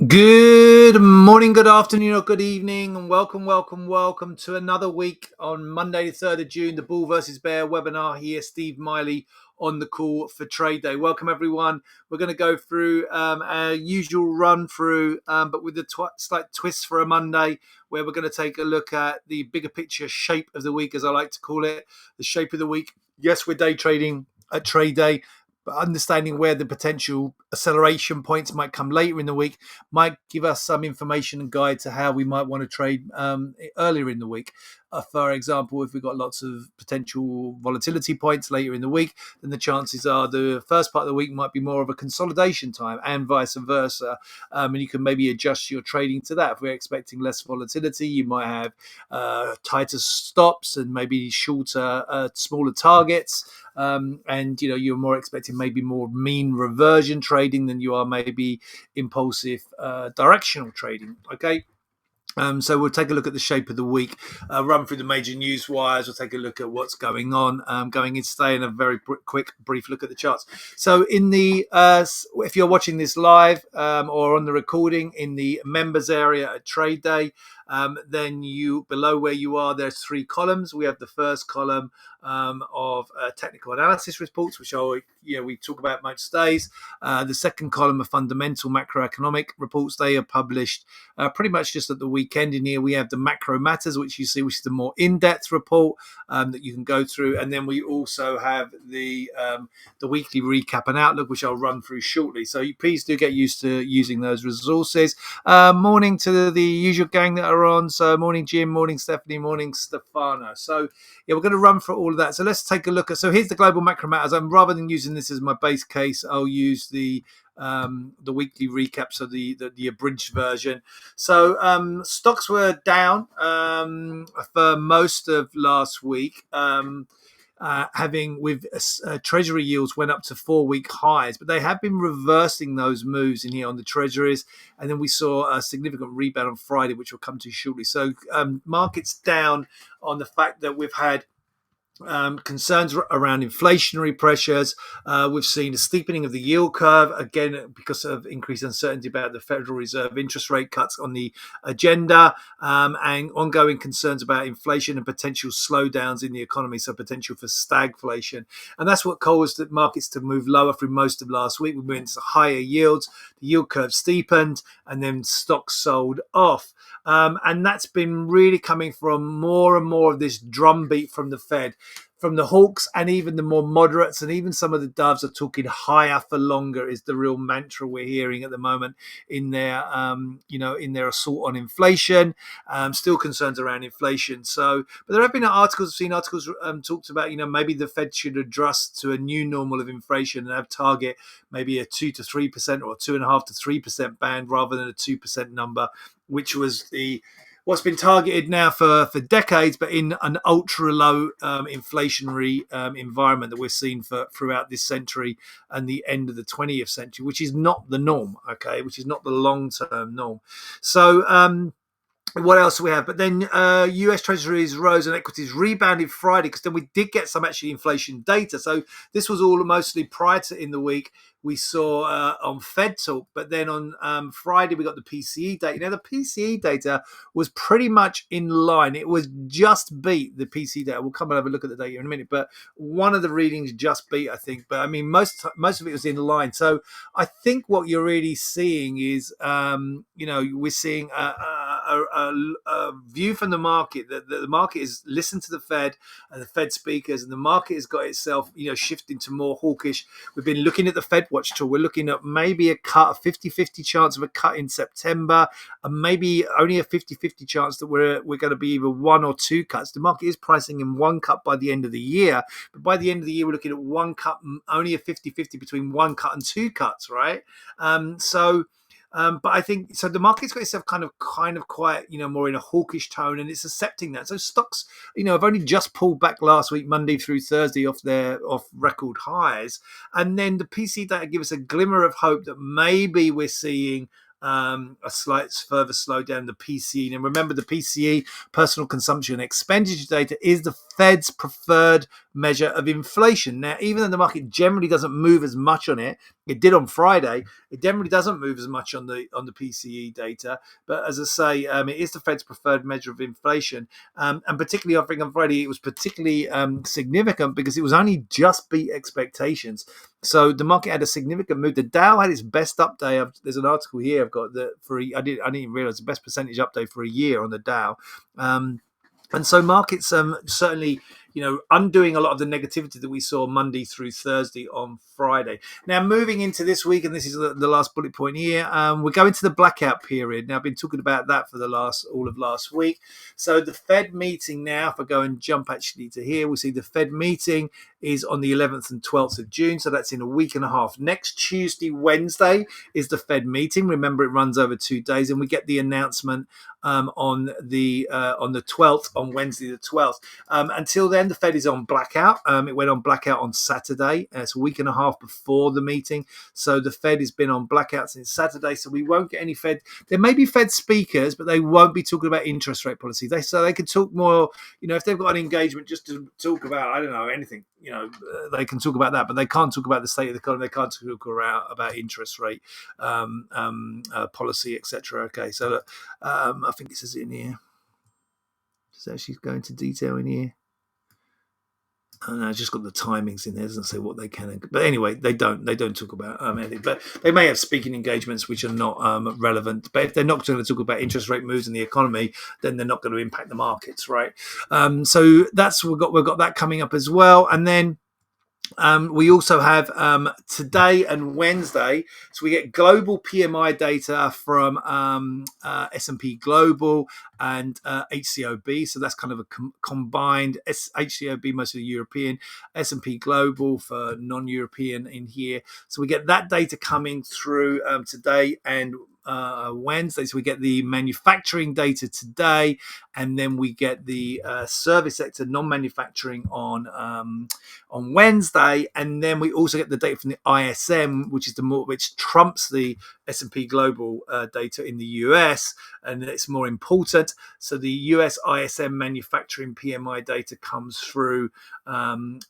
Good morning, good afternoon, or good evening, and welcome to another week on Monday, the 3rd of June, the Bull versus Bear webinar here. Steve Miley on the call for Trade Day. Welcome, everyone. We're going to go through our usual run through, but with a slight twist for a Monday, where we're going to take a look at the bigger picture shape of the week, as I like to call it, the shape of the week. Yes, we're day trading at Trade Day, but understanding where the potential acceleration points might come later in the week might give us some information and guide to how we might want to trade earlier in the week. For example, if we've got lots of potential volatility points later in the week, then the chances are the first part of the week might be more of a consolidation time, and vice versa. And you can maybe adjust your trading to that. If we're expecting less volatility, you might have tighter stops and maybe shorter, smaller targets. And you're more expecting maybe more mean reversion trading than you are maybe impulsive directional trading. Okay. So we'll take a look at the shape of the week, run through the major news wires. We'll take a look at what's going on going into today, and a very quick, brief look at the charts. So in the if you're watching this live or on the recording in the members area at Trade Day, then you below where you are, there's three columns. We have the first column of technical analysis reports, which we talk about most days. The second column of fundamental macroeconomic reports. They are published pretty much just at the weekend. In here we have the macro matters, which you see, which is the more in-depth report that you can go through, and then we also have the weekly recap and outlook, which I'll run through shortly. So please do get used to using those resources. Morning to the usual gang that are on. So morning Jim, morning Stephanie, morning Stefano. So yeah, we're going to run through all of that. So let's take a look at. So here's the global macro matters. Rather than using this as my base case, I'll use the weekly recap, so the abridged version. So stocks were down for most of last week. Having with treasury yields went up to 4-week highs, but they have been reversing those moves in here on the treasuries, and then we saw a significant rebound on Friday, which we'll come to shortly. So markets down on the fact that we've had concerns around inflationary pressures. We've seen a steepening of the yield curve, again, because of increased uncertainty about the Federal Reserve interest rate cuts on the agenda, and ongoing concerns about inflation and potential slowdowns in the economy, so potential for stagflation. And that's what caused the markets to move lower through most of last week. We went into higher yields, the yield curve steepened, and then stocks sold off. And that's been really coming from more and more of this drumbeat from the Fed, from the hawks, and even the more moderates, and even some of the doves are talking higher for longer is the real mantra we're hearing at the moment in their in their assault on inflation. Still concerns around inflation. So, but there have been articles, I've seen articles talked about maybe the Fed should adjust to a new normal of inflation and have target maybe a 2 to 3% or a 2.5 to 3% band rather than a 2% number, which was what's been targeted now for decades, but in an ultra low inflationary environment that we're seeing throughout this century and the end of the 20th century, which is not the norm, okay, which is not the long-term norm. So what else do we have? But then US Treasuries rose and equities rebounded Friday, because then we did get some actually inflation data. So this was all mostly prior to in the week we saw on Fed talk. But then on Friday we got the PCE data. Now the PCE data was pretty much in line. It was just beat the PCE data. We'll come and have a look at the data in a minute. But one of the readings just beat, I think. But I mean, most of it was in line. So I think what you're really seeing is, we're seeing a view from the market that the market is listened to the Fed and the Fed speakers, and the market has got itself, shifting to more hawkish. We've been looking at the Fed Watch tool. We're looking at maybe a 50-50 chance of a cut in September, and maybe only a 50-50 chance that we're going to be either one or two cuts. The market is pricing in one cut by the end of the year, but by the end of the year, we're looking at one cut, only a 50-50 between one cut and two cuts, right? But I think so. The market's got itself kind of quite, more in a hawkish tone, and it's accepting that. So stocks, have only just pulled back last week, Monday through Thursday, off record highs, and then the PC data give us a glimmer of hope that maybe we're seeing a slight further slowdown in the PCE. And remember, the PCE, personal consumption expenditure data, is the Fed's preferred measure of inflation. Now, even though the market generally doesn't move as much on it, it did on Friday. It generally doesn't move as much on the PCE data, but as I say, it is the Fed's preferred measure of inflation, and particularly I think on Friday it was particularly significant because it was only just beat expectations. So the market had a significant move. The Dow had its best up day. There's an article here I've got that I didn't even realize the best percentage up day for a year on the Dow. And so markets certainly, undoing a lot of the negativity that we saw Monday through Thursday on Friday. Now, moving into this week, and this is the last bullet point here, we're going to the blackout period. Now, I've been talking about that for all of last week. So the Fed meeting now, if I go and jump actually to here, we'll see the Fed meeting is on the 11th and 12th of June. So that's in a week and a half. Next Tuesday, Wednesday is the Fed meeting. Remember, it runs over 2 days, and we get the announcement on the 12th, on Wednesday the 12th. Until then, the Fed is on blackout. It went on blackout on Saturday. It's a week and a half before the meeting. So the Fed has been on blackout since Saturday. So we won't get any Fed. There may be Fed speakers, but they won't be talking about interest rate policy. They can talk more, if they've got an engagement just to talk about, I don't know, anything, they can talk about that, but they can't talk about the state of the economy. They can't talk about interest rate policy, etc. Okay, so I think it says it in here. Does actually go into detail in here? And I just got the timings in there. It doesn't say what they can. But anyway, they don't talk about anything. But they may have speaking engagements which are not relevant. But if they're not going to talk about interest rate moves in the economy, then they're not going to impact the markets, right? So that's we've got that coming up as well. And then we also have today and Wednesday, so we get global PMI data from S&P Global and HCOB. So that's kind of a combined HCOB, mostly European, S&P Global for non-European in here. So we get that data coming through today and Wednesday. So we get the manufacturing data today, and then we get the service sector, non-manufacturing on Wednesday, and then we also get the data from the ISM, which trumps the S&P Global data in the US, and it's more important. So the US ISM manufacturing PMI data comes through to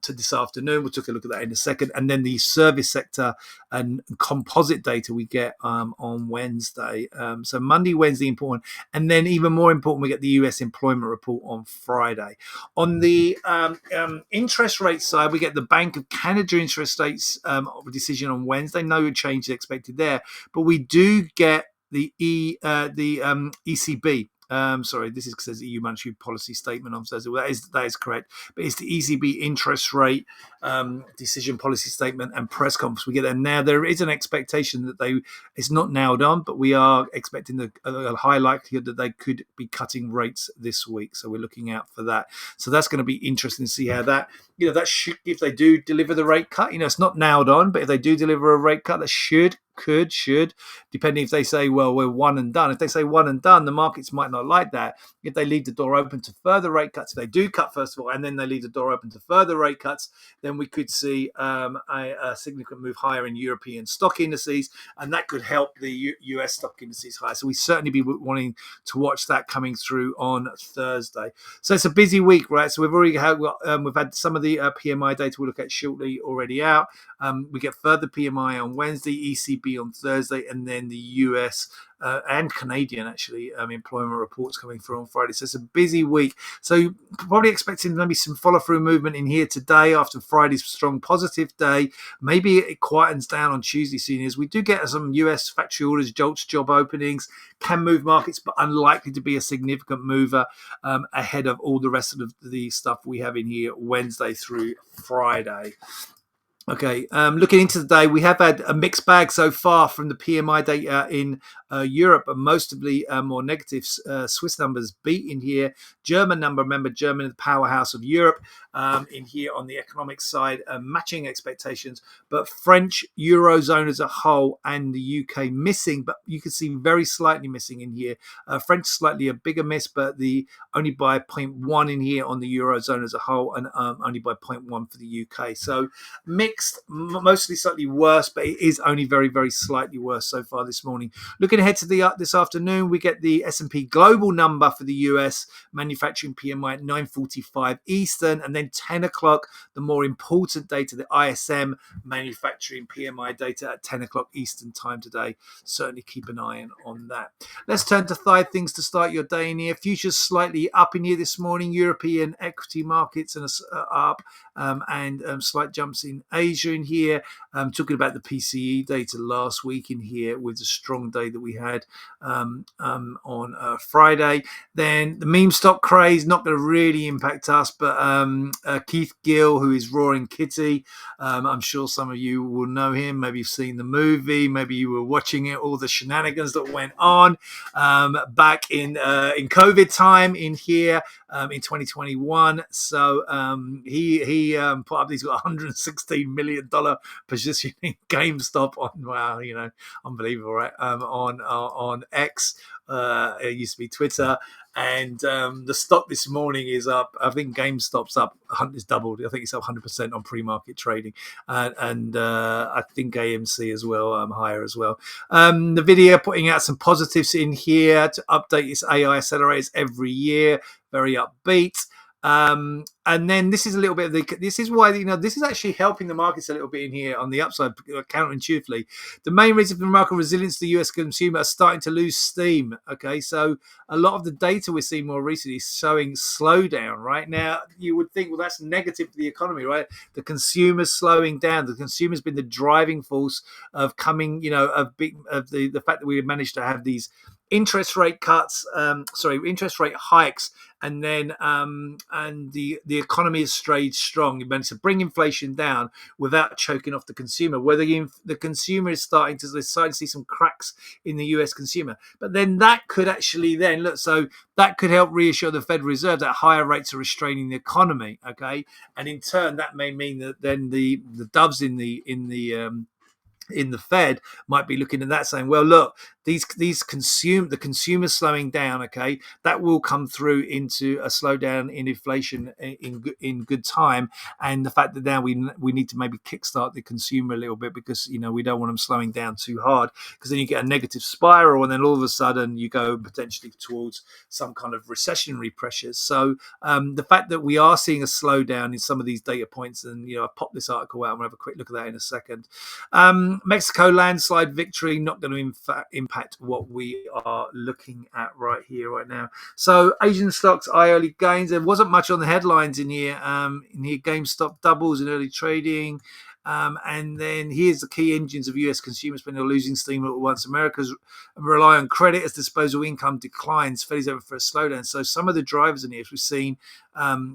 this afternoon. We'll take a look at that in a second, and then the service sector and composite data we get on Wednesday. So Monday, Wednesday important, and then even more important, we get the US employment report on Friday. On the interest rate side, we get the Bank of Canada interest rates decision on Wednesday. No change expected there, but we do get the ECB. Sorry, this says EU monetary policy statement on Thursday. Well, that is correct, but it's the ECB interest rate decision, policy statement, and press conference. We get there now. There is an expectation that it's not nailed on, but we are expecting a high likelihood that they could be cutting rates this week. So we're looking out for that. So that's going to be interesting to see how that should, if they do deliver the rate cut. It's not nailed on, but if they do deliver a rate cut, that should, depending if they say, well, we're one and done. If they say one and done, the markets might not like that. If they leave the door open to further rate cuts, if they do cut first of all, and then they leave the door open to further rate cuts, then we could see a significant move higher in European stock indices, and that could help the US stock indices higher. So we certainly be wanting to watch that coming through on Thursday. So it's a busy week, right? So we've already had some of the PMI data we'll look at shortly already out. We get further PMI on Wednesday, ECB on Thursday, and then the US and Canadian actually employment reports coming through on Friday. So it's a busy week. So probably expecting maybe some follow-through movement in here today after Friday's strong positive day. Maybe it quietens down on Tuesday, seniors. We do get some US factory orders, JOLTS job openings, can move markets, but unlikely to be a significant mover ahead of all the rest of the stuff we have in here Wednesday through Friday. Okay, looking into the day, we have had a mixed bag so far from the PMI data in Europe, and mostly more negative. Swiss numbers beat in here. German number, remember Germany, the powerhouse of Europe, in here on the economic side, matching expectations. But French, Eurozone as a whole, and the UK missing, but you can see very slightly missing in here. French slightly a bigger miss, but only by 0.1 in here on the Eurozone as a whole, and only by 0.1 for the UK. So mixed, mostly slightly worse, but it is only very, very slightly worse so far this morning. Looking ahead to this afternoon, we get the S&P Global number for the US manufacturing PMI at 9:45 Eastern, and then 10 o'clock, the more important data, the ISM manufacturing PMI data at 10 o'clock Eastern time today. Certainly keep an eye on that. Let's turn to five things to start your day in here. Futures slightly up in here this morning. European equity markets are up, and slight jumps in Asia in here. Talking about the PCE data last week in here with the strong day that we had on Friday. Then the meme stock craze, not going to really impact us, but Keith Gill, who is Roaring Kitty, I'm sure some of you will know him. Maybe you've seen the movie, maybe you were watching it, all the shenanigans that went on back in COVID time in here in 2021. So he put up, he's got $116 million position in GameStop on, unbelievable, right? On X. It used to be Twitter, and the stock this morning is up. I think GameStop's up, it's doubled. I think it's up 100% on pre-market trading, and I think AMC as well, higher as well. Nvidia putting out some positives in here to update its AI accelerators every year. Very upbeat. And then this is a little bit of this is why, this is actually helping the markets a little bit in here on the upside, counterintuitively. The main reason for the market resilience, the US consumer are starting to lose steam. Okay, so a lot of the data we're seeing more recently is showing slowdown. Right now, you would think, well, that's negative for the economy, right? The consumer's slowing down. The consumer's been the driving force of coming, of the fact that we managed to have these interest rate interest rate hikes, and then and the economy has stayed strong. You managed to bring inflation down without choking off the consumer. Where the consumer is starting to see some cracks in the US consumer, but then that could actually so that could help reassure the Federal Reserve that higher rates are restraining the economy. Okay, and in turn that may mean that then the doves in the Fed might be looking at that, saying, well, look, the consumer slowing down, okay, that will come through into a slowdown in inflation in good time, and the fact that now we need to maybe kickstart the consumer a little bit, because we don't want them slowing down too hard, because then you get a negative spiral, and then all of a sudden you go potentially towards some kind of recessionary pressures. So the fact that we are seeing a slowdown in some of these data points, and I popped this article out, and we'll have a quick look at that in a second. Mexico landslide victory, not going to impact what we are looking at right here, right now. So Asian stocks, early gains. There wasn't much on the headlines in here. GameStop doubles in early trading. And then here's the key engines of US consumer spending are losing steam at once. America's rely on credit as disposable income declines. Fed is over for a slowdown. So some of the drivers in here, we've seen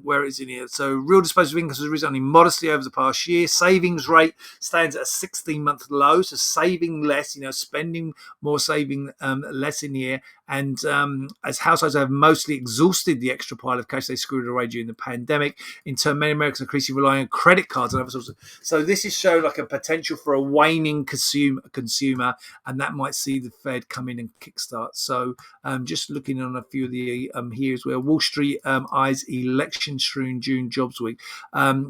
where it's in here. So real disposable income has risen only modestly over the past year. Savings rate stands at a 16-month low. So saving less, spending more, saving less in here. And as households have mostly exhausted the extra pile of cash they screwed away during the pandemic, in turn, many Americans are increasingly relying on credit cards and other sorts of. So this is showing like a potential for a waning consumer, and that might see the Fed come in and kickstart. So just looking on a few of the here as well. Wall Street eyes election-strewn June jobs week.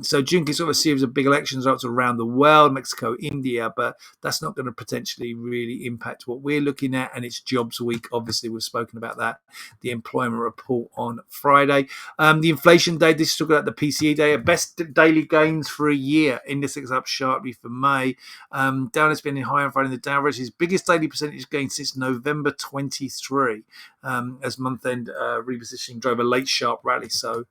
So June kicks off a series of big election results around the world, Mexico, India, but that's not going to potentially really impact what we're looking at, and it's jobs week. Obviously, we've spoken about that. The employment report on Friday. The inflation data, this is talking about the PCE data, best daily gains for a year. Index is up sharply for May. Dow has been in higher on Friday. The Dow Rojo's biggest daily percentage gain since November 23, as month-end repositioning drove a late sharp rally. So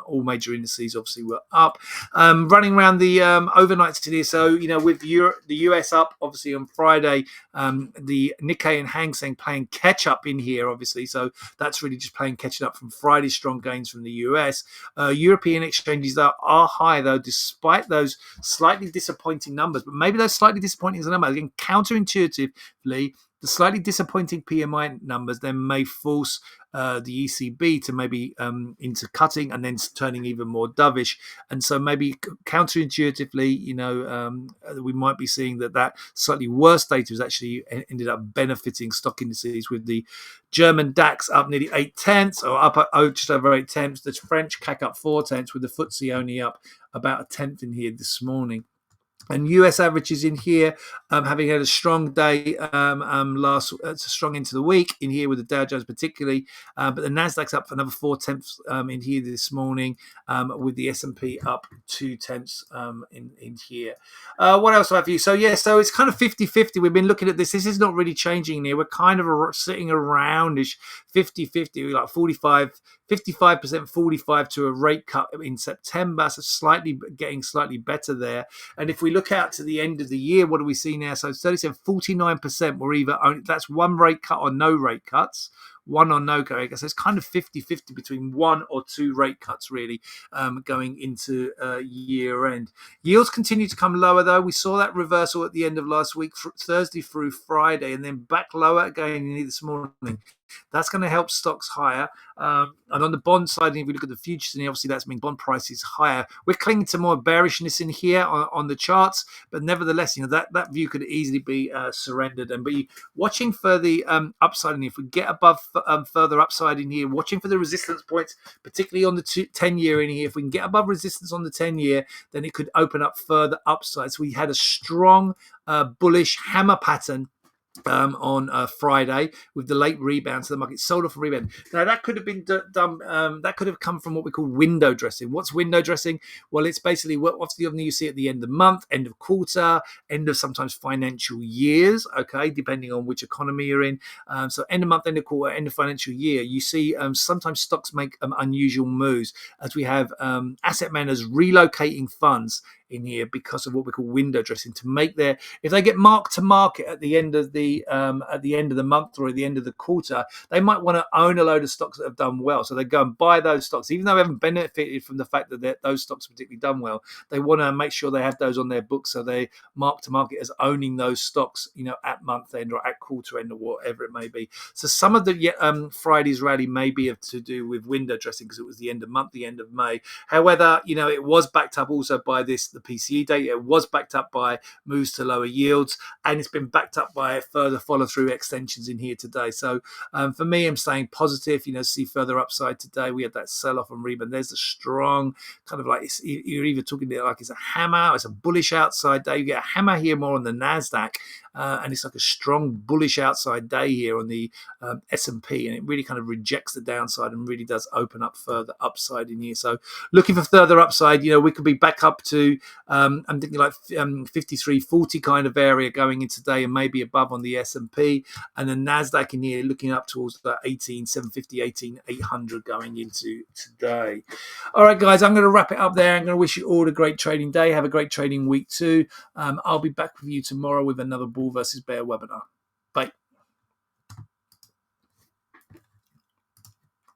all major indices obviously were up. Running around the overnights today. So, with the US up obviously on Friday, the Nikkei and Hang Seng playing catch up in here, obviously. So that's really just playing catching up from Friday's strong gains from the US. European exchanges are high, though, despite those slightly disappointing numbers. But maybe those slightly disappointing numbers, again, counterintuitively, the slightly disappointing PMI numbers then may force the ECB to maybe into cutting and then turning even more dovish. And so maybe counterintuitively, we might be seeing that slightly worse data has actually ended up benefiting stock indices, with the German DAX up nearly 0.8, or up just over 0.8. The French CAC up 0.4, with the FTSE only up about 0.1 in here this morning. And US averages in here, having had a strong day it's a strong into the week in here with the Dow Jones particularly, but the Nasdaq's up for another 4 tenths in here this morning, with the S&P up 2 tenths in here. What else do I have for you? So yeah, so it's kind of 50-50. We've been looking at this. This is not really changing here. We're kind of sitting aroundish 50-50, like 55%, 45 to a rate cut in September. So getting slightly better there. And if we look out to the end of the year, what do we see now? So 49% were either only, that's one rate cut or no rate cuts, one or no rate cuts. So it's kind of 50-50 between one or two rate cuts, really, going into year end. Yields continue to come lower, though. We saw that reversal at the end of last week, Thursday through Friday, and then back lower again this morning. That's going to help stocks higher. And on the bond side, if we look at the futures, and obviously that's mean bond prices higher. We're clinging to more bearishness in here on the charts, but nevertheless, that view could easily be surrendered and be watching for the upside. And if we get above further upside in here, watching for the resistance points, particularly on the 10-year in here. If we can get above resistance on the 10-year, then it could open up further upside. So we had a strong bullish hammer pattern on Friday with the late rebound, so the market sold off a rebound. Now that could have been done. That could have come from what we call window dressing. What's window dressing? Well, it's basically what often you see at the end of the month, end of quarter, end of sometimes financial years. Okay, depending on which economy you're in. So end of month, end of quarter, end of financial year. You see sometimes stocks make unusual moves as we have asset managers relocating funds in here because of what we call window dressing to make if they get marked to market at the end of the month or at the end of the quarter, they might want to own a load of stocks that have done well. So they go and buy those stocks, even though they haven't benefited from the fact that those stocks have particularly done well. They want to make sure they have those on their books, so they mark to market as owning those stocks, at month end or at quarter end or whatever it may be. So some of the Friday's rally may be to do with window dressing because it was the end of month, the end of May. However, it was backed up also by the PCE data. It was backed up by moves to lower yields, and it's been backed up by further follow-through extensions in here today. So for me, I'm staying positive, see further upside today. We had that sell-off and rebound. There's a strong kind of like, you're either talking like it's a hammer, it's a bullish outside day. You get a hammer here more on the NASDAQ, and it's like a strong bullish outside day here on the S&P, and it really kind of rejects the downside and really does open up further upside in here. So looking for further upside, we could be back up to I'm thinking like 53.40 kind of area going in today, and maybe above on the S&P, and the NASDAQ in here looking up towards the 18,750, 18,800 going into today. All right, guys, I'm going to wrap it up there. I'm going to wish you all a great trading day. Have a great trading week too. I'll be back with you tomorrow with another Bull versus Bear webinar.